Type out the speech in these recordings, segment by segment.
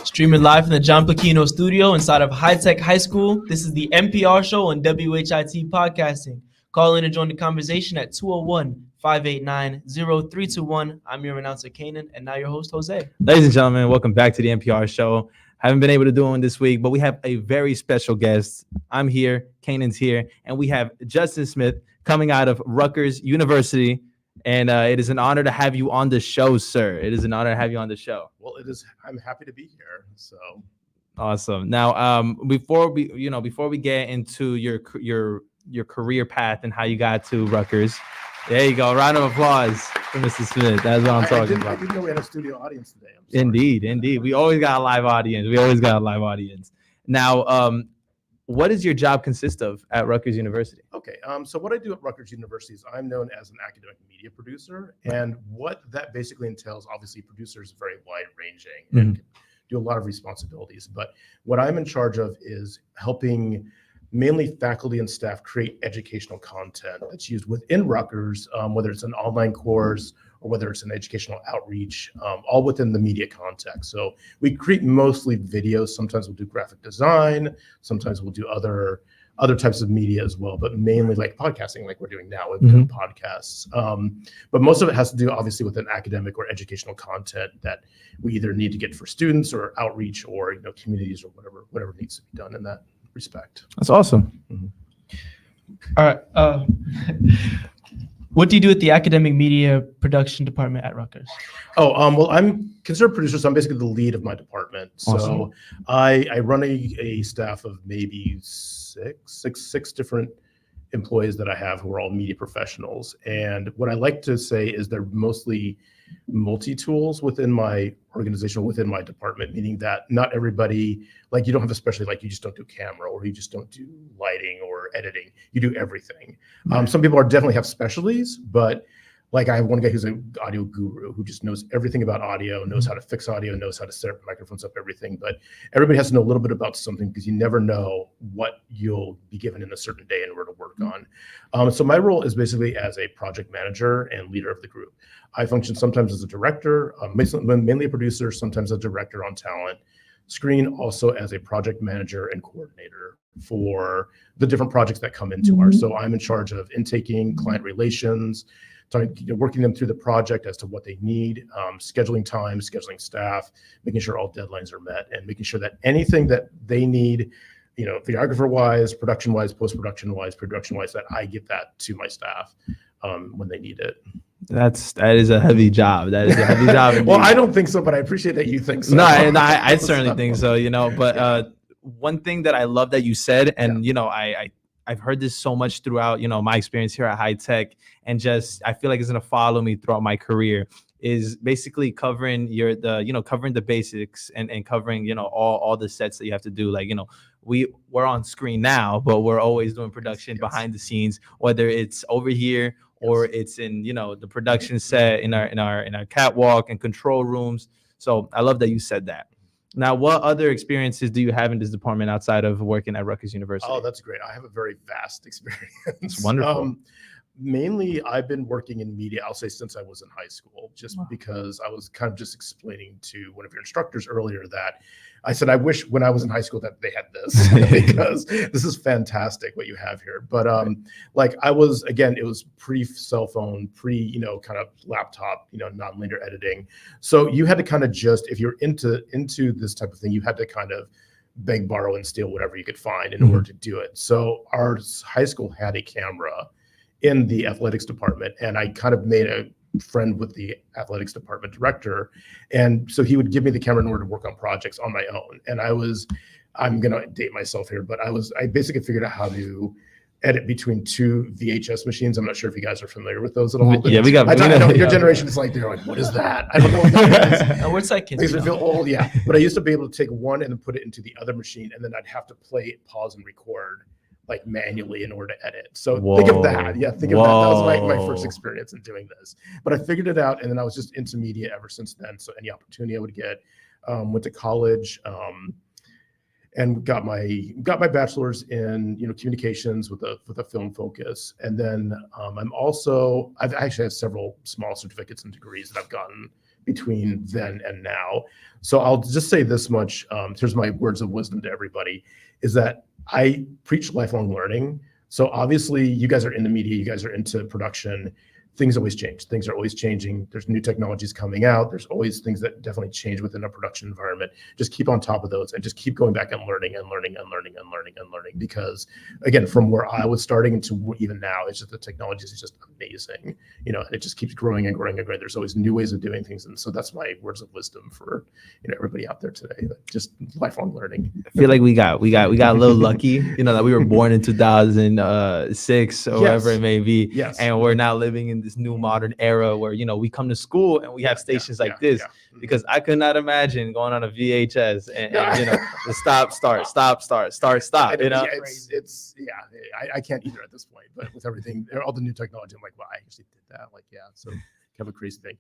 Streaming live from the John Placchino studio inside of High Tech High School. This is the MPR Show on WHIT Podcasting. Call in and join the conversation at 201-589-0321. I'm your announcer, Kanan, and now your host, Jose. Ladies and gentlemen, welcome back to the MPR Show. Haven't been able to do one this week, but we have a very special guest. I'm here, Kanan's here, and we have Justin Smith coming out of Rutgers University. And it is an honor to have you on the show, sir. It is an honor to have you on the show. Well, it is. I'm happy to be here. So awesome. Now, before we get into your career path and how you got to Rutgers, there you go. Round of applause for Mr. Smith. That's what I'm talking about. I didn't know we had a studio audience today. Indeed. We always got a live audience. Now, what does your job consist of at Rutgers University? Okay, so what I do at Rutgers University is I'm known as an academic media producer, and what that basically entails, obviously, producers are very wide-ranging and do a lot of responsibilities. But what I'm in charge of is helping mainly faculty and staff create educational content that's used within Rutgers, whether it's an online course or whether it's an educational outreach, all within the media context. So we create mostly videos. Sometimes we'll do graphic design. Sometimes we'll do other types of media as well, but mainly like podcasting, like we're doing now with podcasts. But most of it has to do obviously with an academic or educational content that we either need to get for students or outreach or communities or whatever needs to be done in that respect. That's awesome. All right. What do you do at the academic media production department at Rutgers? Well, I'm considered producer, so I'm basically the lead of my department. Awesome. So I run a staff of maybe six different employees that I have who are all media professionals. And what I like to say is they're mostly multi-tools within my organization, within my department, meaning that not everybody, like you don't have a specialty, like you just don't do camera or you just don't do lighting or editing. You do everything. Some people definitely have specialties, but like I have one guy who's an audio guru who just knows everything about audio, knows how to fix audio, knows how to set up microphones up, everything. But everybody has to know a little bit about something because you never know what you'll be given in a certain day in order to work on. So my role is basically as a project manager and leader of the group. I function sometimes as a director, mainly a producer, sometimes a director on talent, screen, also as a project manager and coordinator for the different projects that come into ours. So I'm in charge of intaking, client relations, working them through the project as to what they need, scheduling time, scheduling staff, making sure all deadlines are met, and making sure that anything that they need, videographer-wise, production-wise, post-production-wise, production-wise, that I get that to my staff when they need it. That is a heavy job. That is a heavy job. Well, I don't think so, but I appreciate that you think so. No, I certainly think so. But one thing that I love that you said, and I've heard this so much throughout, my experience here at High Tech, and just I feel like it's gonna follow me throughout my career, is basically covering covering the basics and covering all the sets that you have to do. Like we're on screen now, but we're always doing production behind the scenes, whether it's over here or it's in the production set in our catwalk and control rooms. So I love that you said that. Now, what other experiences do you have in this department outside of working at Rutgers University? Oh, that's great. I have a very vast experience. It's wonderful. Mainly, I've been working in media, I'll say, since I was in high school, just because I was kind of just explaining to one of your instructors earlier that I said, I wish when I was in high school that they had this because this is fantastic what you have here. But like I was, again, it was pre-cell phone, kind of laptop, non-linear editing. So you had to kind of just, if you're into this type of thing, you had to kind of beg, borrow, and steal whatever you could find in order to do it. So our high school had a camera in the athletics department, and I kind of made a friend with the athletics department director, and so he would give me the camera in order to work on projects on my own. And I'm gonna date myself here, but I basically figured out how to edit between two VHS machines. I'm not sure if you guys are familiar with those at all. Yeah, we got. I know your generation is like, they're like, what is that? I don't know what that is. We're like kids. Makes me feel old, yeah. But I used to be able to take one and then put it into the other machine, and then I'd have to play it, pause, and record like manually in order to edit. So think of that. Yeah, think of that. That was my first experience in doing this. But I figured it out, and then I was just into media ever since then. So any opportunity I would get, went to college, and got my bachelor's in communications with a film focus. And then I've actually have several small certificates and degrees that I've gotten between then and now. So I'll just say this much. Here's my words of wisdom to everybody: is that I preach lifelong learning. So obviously, you guys are in the media, you guys are into production. Things always change. Things are always changing. There's new technologies coming out. There's always things that definitely change within a production environment. Just keep on top of those and just keep going back and learning and learning and learning and learning and learning. Because again, from where I was starting to even now, it's just the technology is just amazing. It just keeps growing and growing and growing. There's always new ways of doing things. And so that's my words of wisdom for everybody out there today. Just lifelong learning. I feel like we got a little lucky, that we were born in 2006 or whatever it may be. Yes. And we're now living in this new modern era where, we come to school and we have stations like this, because I could not imagine going on a VHS and the stop, start, stop, start, stop, I can't either at this point, but with everything, all the new technology, I'm like, well, I actually did that. So kind of a crazy thing.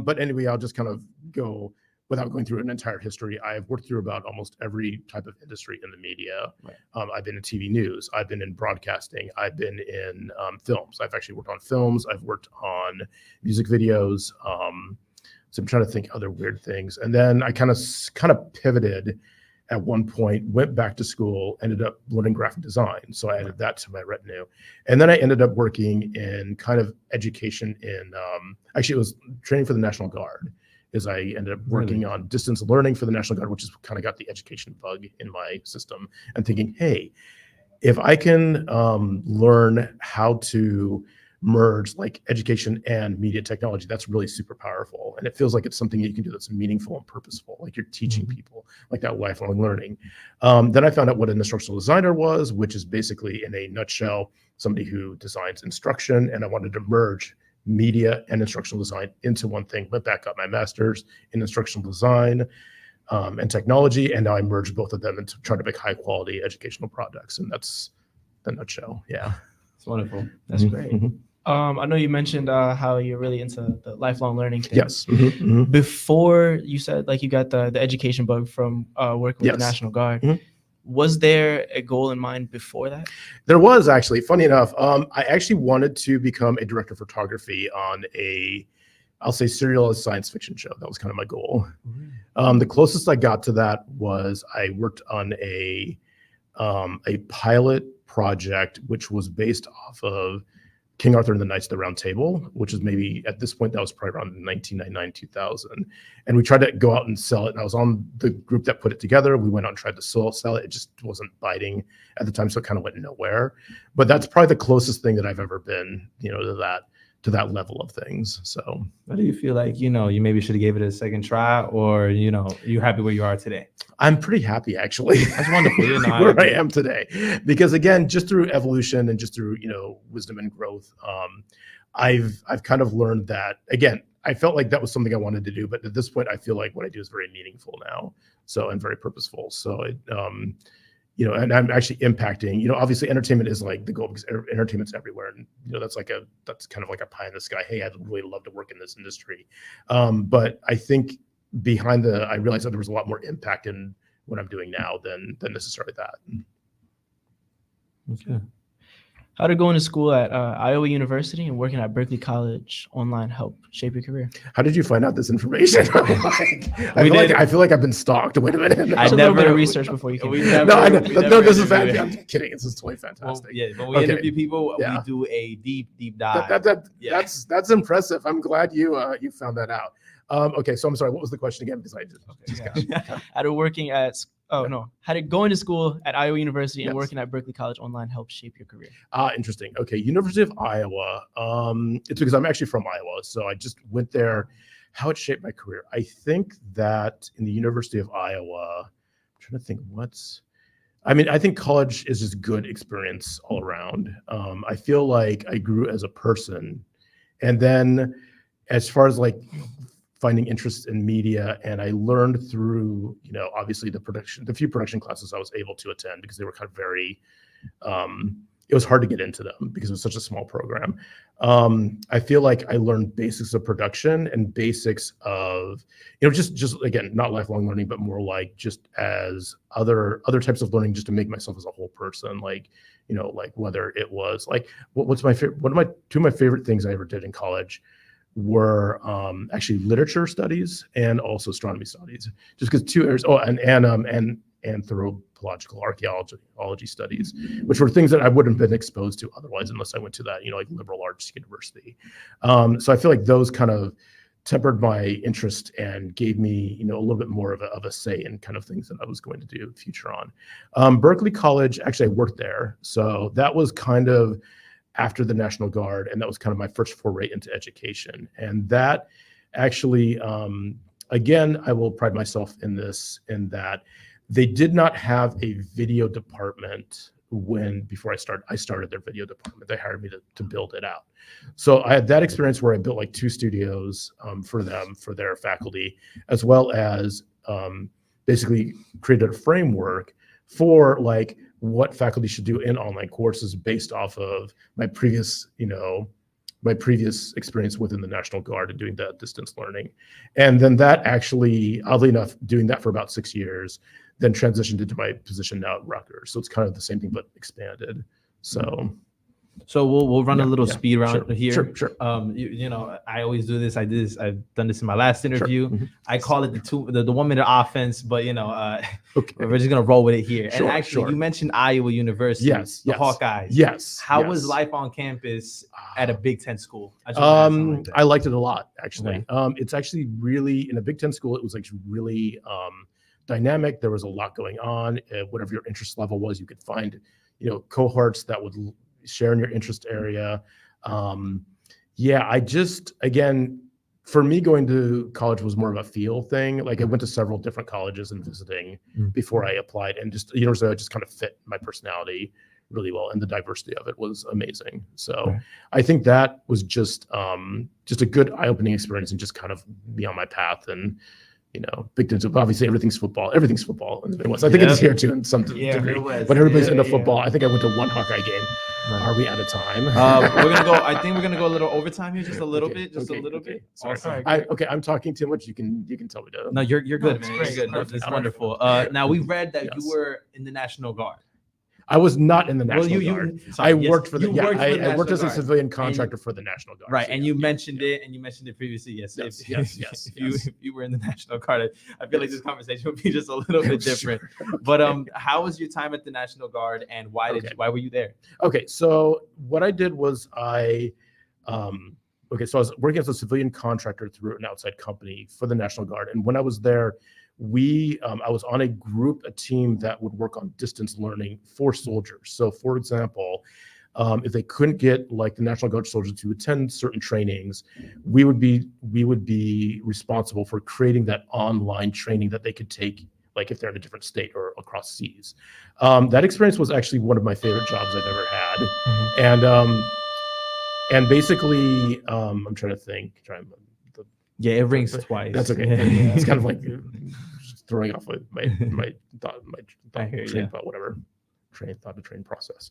But anyway, I'll just kind of go without going through an entire history. I've worked through about almost every type of industry in the media. Right. I've been in TV news. I've been in broadcasting. I've been in films. I've actually worked on films. I've worked on music videos. So I'm trying to think other weird things. And then I kind of pivoted at one point, went back to school, ended up learning graphic design. So I added that to my retinue. And then I ended up working in kind of education in, actually it was training for the National Guard. I ended up working on distance learning for the National Guard, which has kind of got the education bug in my system, and thinking, hey, if I can learn how to merge like education and media technology, that's really super powerful. And it feels like it's something you can do that's meaningful and purposeful, like you're teaching people, like that lifelong learning. Then I found out what an instructional designer was, which is basically, in a nutshell, somebody who designs instruction. And I wanted to merge media and instructional design into one thing. Went back, got my master's in instructional design and technology, and now I merged both of them into trying to make high quality educational products. And that's the nutshell. Yeah, it's wonderful. That's great. I know you mentioned how you're really into the lifelong learning thing. Yes. Before, you said like you got the education bug from working with the National Guard. Was there a goal in mind before that? There was, actually. Funny enough, I actually wanted to become a director of photography on I'll say serialized science fiction show. That was kind of my goal. The closest I got to that was I worked on a pilot project, which was based off of King Arthur and the Knights of the Round Table, which is maybe at this point, that was probably around 1999, 2000. And we tried to go out and sell it. And I was on the group that put it together. We went out and tried to sell it. It just wasn't biting at the time. So it kind of went nowhere. But that's probably the closest thing that I've ever been, to that level of things. So what do you feel like, you maybe should have gave it a second try, or, you happy where you are today? I'm pretty happy, actually. That's wonderful. Where I am today, because again, just through evolution and just through, wisdom and growth, I've kind of learned that, again, I felt like that was something I wanted to do, but at this point, I feel like what I do is very meaningful now. So, and very purposeful. So and I'm actually impacting, obviously entertainment is like the goal, because entertainment's everywhere. And, that's kind of like a pie in the sky. Hey, I'd really love to work in this industry. But I think I realized that there was a lot more impact in what I'm doing now than necessarily that. Okay. How did going to school at Iowa University and working at Berkeley College online help shape your career? How did you find out this information? I feel like I've been stalked. Wait a minute. I never did research before you came. This is fantastic. I'm kidding. This is totally fantastic. When we interview people, we do a deep dive. That's impressive. I'm glad you found that out. Okay, so I'm sorry. What was the question again? Because I just got how did going to school at Iowa University and working at Berkeley College online help shape your career? Interesting. Okay, University of Iowa. It's because I'm actually from Iowa, so I just went there. How it shaped my career? I think that in the University of Iowa, I'm trying to think I think college is just good experience all around. I feel like I grew as a person, and then as far as like finding interest in media, and I learned through, obviously the few production classes I was able to attend, because they were kind of very it was hard to get into them because it was such a small program. I feel like I learned basics of production and basics of, just again, not lifelong learning, but more like just as other types of learning, just to make myself as a whole person. Like, like whether it was like, what's my favorite, two of my favorite things I ever did in college were actually literature studies and also astronomy studies, just because two areas. Oh, and anthropological archaeology studies, which were things that I wouldn't have been exposed to otherwise unless I went to that, like liberal arts university. So I feel like those kind of tempered my interest and gave me, a little bit more of a say in kind of things that I was going to do future on. Berkeley College, actually I worked there. So that was kind of after the National Guard, and that was kind of my first foray into education. And that actually, again, I will pride myself in that they did not have a video department before I started their video department. They hired me to build it out. So I had that experience where I built like 2 studios for their faculty, as well as basically created a framework for like what faculty should do in online courses based off of my previous experience within the National Guard and doing that distance learning. And then that actually, oddly enough, doing that for about 6 years, then transitioned into my position now at Rutgers. So it's kind of the same thing, but expanded. So we'll run a little speed round here. Sure. I always do this. I've done this in my last interview. Sure. Mm-hmm. I call it the 1 minute offense, but Okay. we're just gonna roll with it here. Sure, and actually, you mentioned Iowa University, Yes. Hawkeyes. Yes. How yes. was life on campus at a Big Ten school? I liked it a lot, actually. Okay. It's actually really, in a Big Ten school, it was like really dynamic. There was a lot going on. Whatever your interest level was, you could find, cohorts that would share in your interest area. Again, for me, going to college was more of a feel thing. Like I went to several different colleges and visiting before I applied, and just university just kind of fit my personality really well, and the diversity of it was amazing. So I think that was just a good eye-opening experience and just kind of be on my path. And Big Ten, obviously everything's football in the Midwest. I think it is here too in some degree. But everybody's into football. I think I went to 1 Hawkeye game. Right. Are we out of time? I think we're gonna go a little overtime here, just a little bit, a little bit. Sorry. Awesome. I'm talking too much. You can tell me to. No, you're good, man. Great. You're good. Perfect. It's wonderful. Now we read that you were in the National Guard. I was not in the National Guard. I worked for I worked as a Guard. civilian contractor for the National Guard. Right, and you mentioned it, previously. Yes. If you were in the National Guard, I feel like this conversation would be just a little bit different. Sure. But how was your time at the National Guard, and why were you there? Okay, so what I did was so I was working as a civilian contractor through an outside company for the National Guard, and when I was there, I was on a team that would work on distance learning for soldiers. So for example, if they couldn't get like the National Guard soldiers to attend certain trainings, we would be responsible for creating that online training that they could take, like if they're in a different state or across seas. That experience was actually one of my favorite jobs I've ever had. Mm-hmm. And basically, I'm trying to think. It rings twice. That's okay. Yeah. It's kind of like throwing off my thought train process.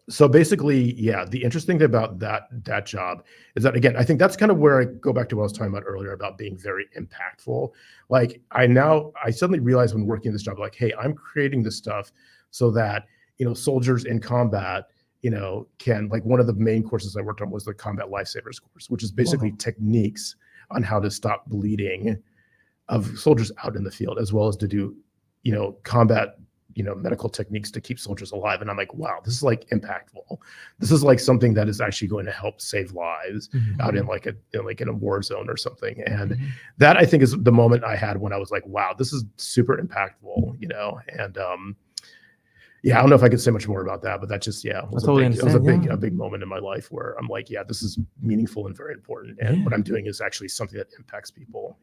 So basically, the interesting thing about that job is that, again, I think that's kind of where I go back to what I was talking about earlier about being very impactful. Like I suddenly realized when working this job, like, hey, I'm creating this stuff so that, soldiers in combat, can, like, one of the main courses I worked on was the Combat Lifesavers course, which is basically techniques on how to stop bleeding of soldiers out in the field, as well as to do, combat, medical techniques to keep soldiers alive. And I'm like, wow, this is like impactful. This is like something that is actually going to help save lives out in in a war zone or something. And that, I think, is the moment I had when I was like, wow, this is super impactful, and I don't know if I could say much more about that, but that just, was a big moment in my life where I'm like, this is meaningful and very important. And what I'm doing is actually something that impacts people.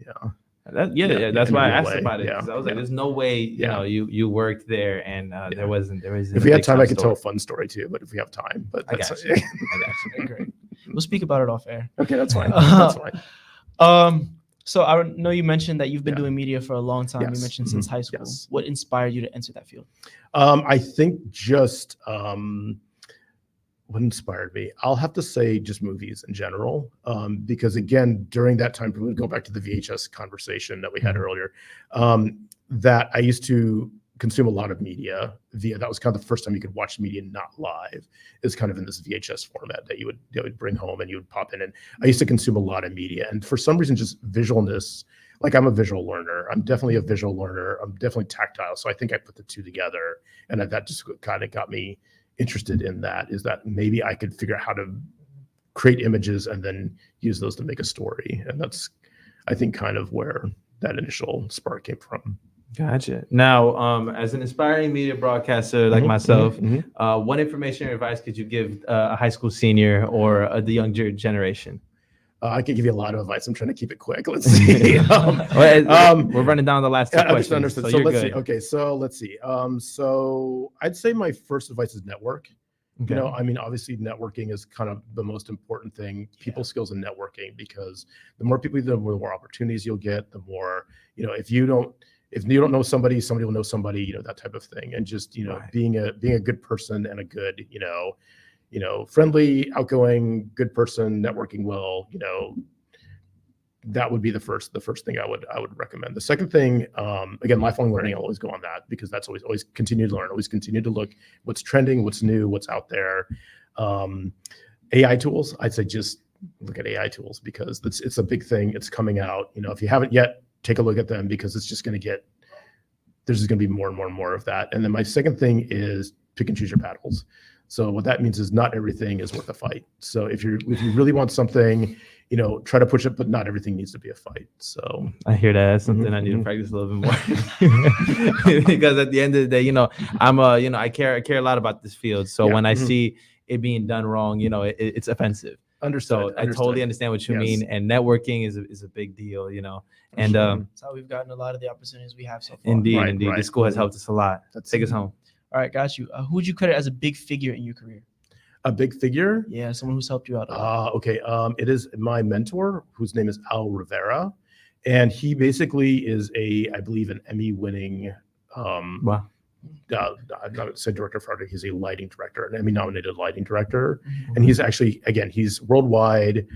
That's why I asked about it. I was like, there's no way, you worked there and there wasn't. If we had time, I could tell a fun story too, but if we have time, but that's I got you. Great. We'll speak about it off air. Okay, that's fine. That's fine. So I know you mentioned that you've been Yeah. doing media for a long time. Yes. You mentioned since high school. Yes. What inspired you to enter that field? I think just what inspired me, I'll have to say just movies in general, because again, during that time, we go back to the VHS conversation that we had earlier, that I used to consume a lot of media via, that was kind of the first time you could watch media not live, is kind of in this VHS format that you would bring home and you would pop in. And I used to consume a lot of media, and for some reason, just visualness, like I'm a visual learner. I'm definitely a visual learner. I'm definitely tactile. So I think I put the two together, and that just kind of got me interested in that, is that maybe I could figure out how to create images and then use those to make a story. And that's, I think, kind of where that initial spark came from. Gotcha. Now, as an aspiring media broadcaster like myself, what information or advice could you give a high school senior or the younger generation? I can give you a lot of advice. I'm trying to keep it quick. Let's see. We're running down the last two questions. Understood. So let's see. Okay, so let's see. So I'd say my first advice is network. Okay. You know, I mean, obviously networking is kind of the most important thing, people skills and networking, because the more people, the more opportunities you'll get, the more, you know, if you don't know somebody, somebody will know somebody, you know, that type of thing. And just, you know, Right. being a good person and a good, you know, friendly, outgoing, good person, networking well, you know, that would be the first thing I would recommend. The second thing, again, lifelong learning, I'll always go on that, because that's always continue to learn, always continue to look what's trending, what's new, what's out there. AI tools, I'd say just look at AI tools, because it's a big thing. It's coming out. You know, if you haven't yet, take a look at them, because it's just going to get, there's just going to be more and more and more of that. And then my second thing is pick and choose your battles. So what that means is not everything is worth a fight. So if you really want something, you know, try to push it, but not everything needs to be a fight. So I hear that. That's something I need to practice a little bit more. Because at the end of the day, you know, I care a lot about this field. So when I see it being done wrong, you know, it's offensive. Understood. So I totally understand what you mean. And networking is a big deal, you know. And That's how we've gotten a lot of the opportunities we have so far. indeed, Right, indeed. right. The school has helped us a lot. Take us home. All right, got you. Who would you credit as a big figure in your career? A big figure? Yeah, someone who's helped you out a lot. Okay. It is my mentor, whose name is Al Rivera, and he basically is I believe, an Emmy-winning. Wow. I'm not saying director for art. He's a lighting director, an Emmy-nominated lighting director, and he's actually, again, he's worldwide.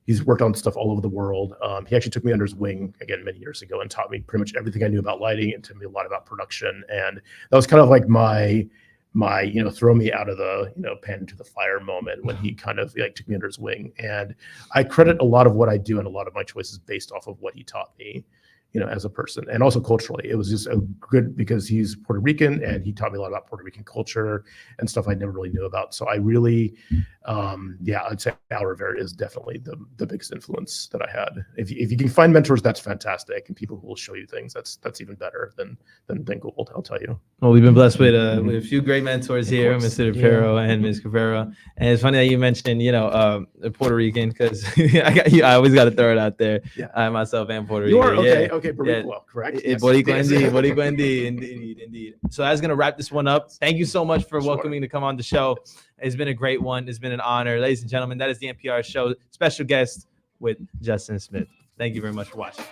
He's worked on stuff all over the world. He actually took me under his wing again many years ago and taught me pretty much everything I knew about lighting, and taught me a lot about production. And that was kind of like my you know, throw me out of the, you know, pan into the fire moment, when he kind of like took me under his wing. And I credit a lot of what I do and a lot of my choices based off of what he taught me, you know, as a person, and also culturally. It was just a good, because he's Puerto Rican and he taught me a lot about Puerto Rican culture and stuff I never really knew about. So I really, I'd say Al Rivera is definitely the biggest influence that I had. If you can find mentors, that's fantastic, and people who will show you things, that's even better than gold, I'll tell you. Well, we've been blessed with a few great mentors here, Mr. DePero and Ms. Cabrera. And it's funny that you mentioned, you know, Puerto Rican, because I always got to throw it out there. Yeah. I myself am Puerto You Rican. are? Okay, Boricua, correct? Yes. Boricua indeed. So that's going to wrap this one up. Thank you so much for welcoming to come on the show. It's been a great one. It's been an honor. Ladies and gentlemen, that is the MPR Show special guest with Justin Smith. Thank you very much for watching.